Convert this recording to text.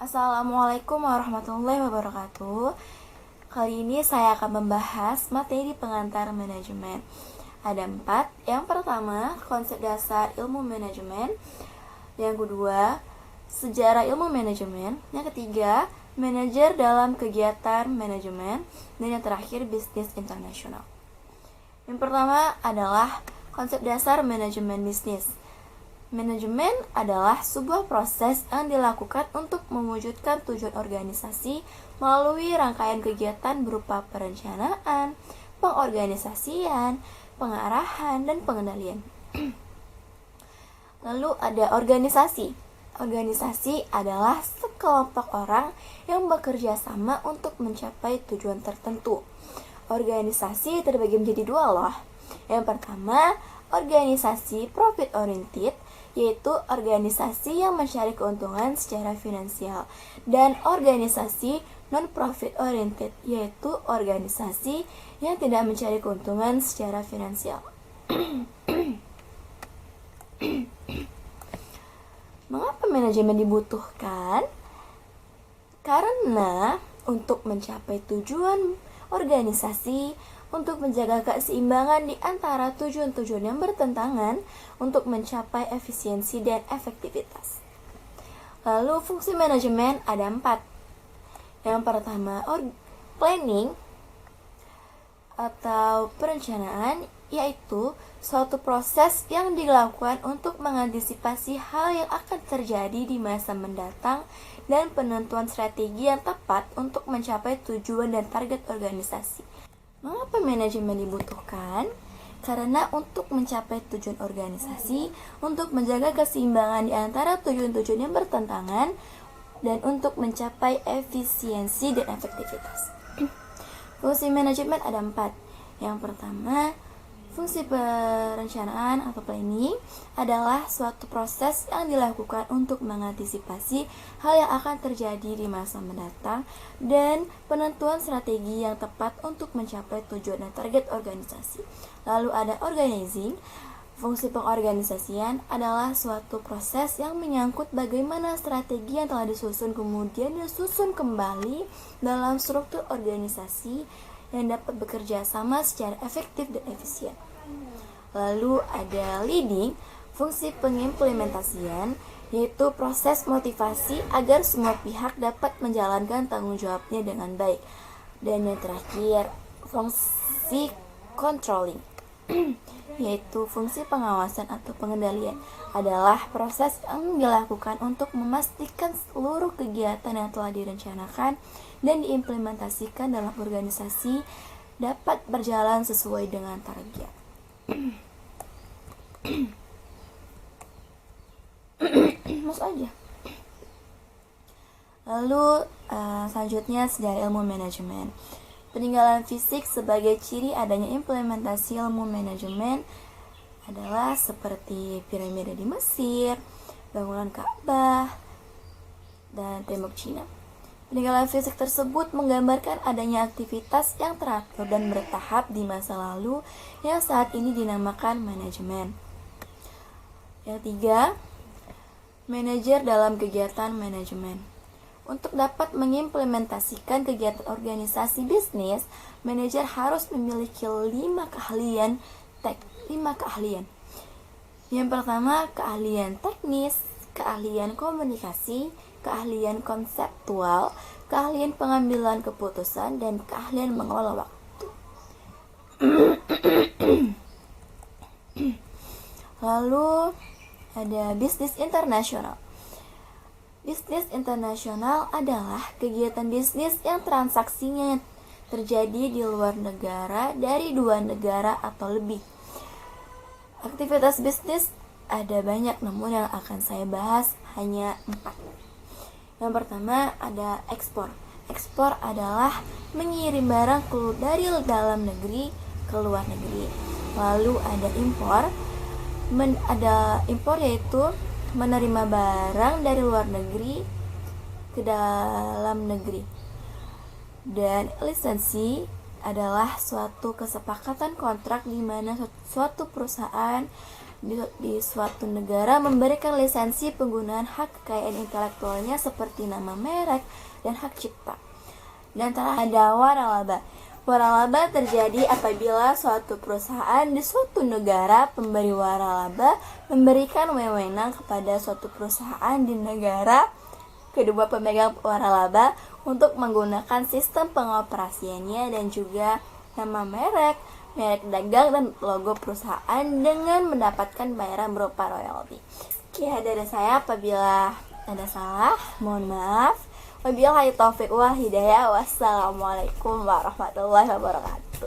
Assalamualaikum warahmatullahi wabarakatuh. Kali ini saya akan membahas materi pengantar manajemen. Ada 4. Yang pertama, konsep dasar ilmu manajemen. Yang kedua, sejarah ilmu manajemen. Yang ketiga, manajer dalam kegiatan manajemen. Dan yang terakhir, bisnis internasional. Yang pertama adalah konsep dasar manajemen bisnis. Manajemen adalah sebuah proses yang dilakukan untuk mewujudkan tujuan organisasi melalui rangkaian kegiatan berupa perencanaan, pengorganisasian, pengarahan, dan pengendalian. Lalu ada organisasi. Organisasi adalah sekelompok orang yang bekerja sama untuk mencapai tujuan tertentu. Organisasi terbagi menjadi 2 loh. Yang pertama, organisasi profit oriented, yaitu organisasi yang mencari keuntungan secara finansial, dan organisasi non-profit oriented, yaitu organisasi yang tidak mencari keuntungan secara finansial. Mengapa manajemen dibutuhkan? Karena untuk mencapai tujuan organisasi, untuk menjaga keseimbangan di antara tujuan-tujuan yang bertentangan, untuk mencapai efisiensi dan efektivitas. Lalu fungsi manajemen ada 4. Yang pertama, planning atau perencanaan, yaitu suatu proses yang dilakukan untuk mengantisipasi hal yang akan terjadi di masa mendatang dan penentuan strategi yang tepat untuk mencapai tujuan dan target organisasi. Mengapa manajemen dibutuhkan? Karena untuk mencapai tujuan organisasi, untuk menjaga keseimbangan di antara tujuan-tujuan yang bertentangan, dan untuk mencapai efisiensi dan efektivitas. Fungsi manajemen ada 4. Yang pertama, fungsi perencanaan atau planning adalah suatu proses yang dilakukan untuk mengantisipasi hal yang akan terjadi di masa mendatang dan penentuan strategi yang tepat untuk mencapai tujuan dan target organisasi. Lalu ada organizing. Fungsi pengorganisasian adalah suatu proses yang menyangkut bagaimana strategi yang telah disusun kemudian disusun kembali dalam struktur organisasi yang dapat bekerja sama secara efektif dan efisien. Lalu ada leading, fungsi pengimplementasian, yaitu proses motivasi agar semua pihak dapat menjalankan tanggung jawabnya dengan baik. Dan yang terakhir, fungsi controlling, yaitu fungsi pengawasan atau pengendalian, adalah proses yang dilakukan untuk memastikan seluruh kegiatan yang telah direncanakan dan diimplementasikan dalam organisasi dapat berjalan sesuai dengan target. Masuk aja. Lalu selanjutnya sejarah ilmu manajemen. Peninggalan fisik sebagai ciri adanya implementasi ilmu manajemen adalah seperti piramida di Mesir, bangunan Ka'bah, dan tembok Cina. Peninggalan fisik tersebut menggambarkan adanya aktivitas yang teratur dan bertahap di masa lalu yang saat ini dinamakan manajemen. Yang 3, manajer dalam kegiatan manajemen. Untuk dapat mengimplementasikan kegiatan organisasi bisnis, manajer harus memiliki 5 keahlian. Yang pertama, keahlian teknis, keahlian komunikasi, keahlian konseptual, keahlian pengambilan keputusan, dan keahlian mengelola waktu. Lalu ada bisnis internasional. Bisnis internasional adalah kegiatan bisnis yang transaksinya terjadi di luar negara dari 2 negara atau lebih. Aktivitas bisnis ada banyak, namun yang akan saya bahas hanya 4. Yang pertama ada ekspor. Ekspor adalah mengirim barang dari dalam negeri ke luar negeri. Lalu ada impor. Ada impor, yaitu menerima barang dari luar negeri ke dalam negeri. Dan lisensi adalah suatu kesepakatan kontrak di mana suatu perusahaan di suatu negara memberikan lisensi penggunaan hak kekayaan intelektualnya seperti nama merek dan hak cipta. Dan terakhir ada waralaba. Waralaba terjadi apabila suatu perusahaan di suatu negara pemberi waralaba memberikan wewenang kepada suatu perusahaan di negara kedua pemegang waralaba untuk menggunakan sistem pengoperasiannya dan juga nama merek dagang dan logo perusahaan dengan mendapatkan bayaran berupa royalti. Sekian dari saya, apabila ada salah mohon maaf. Wabillahi taufiq wal hidayah. Wassalamualaikum warahmatullahi wabarakatuh.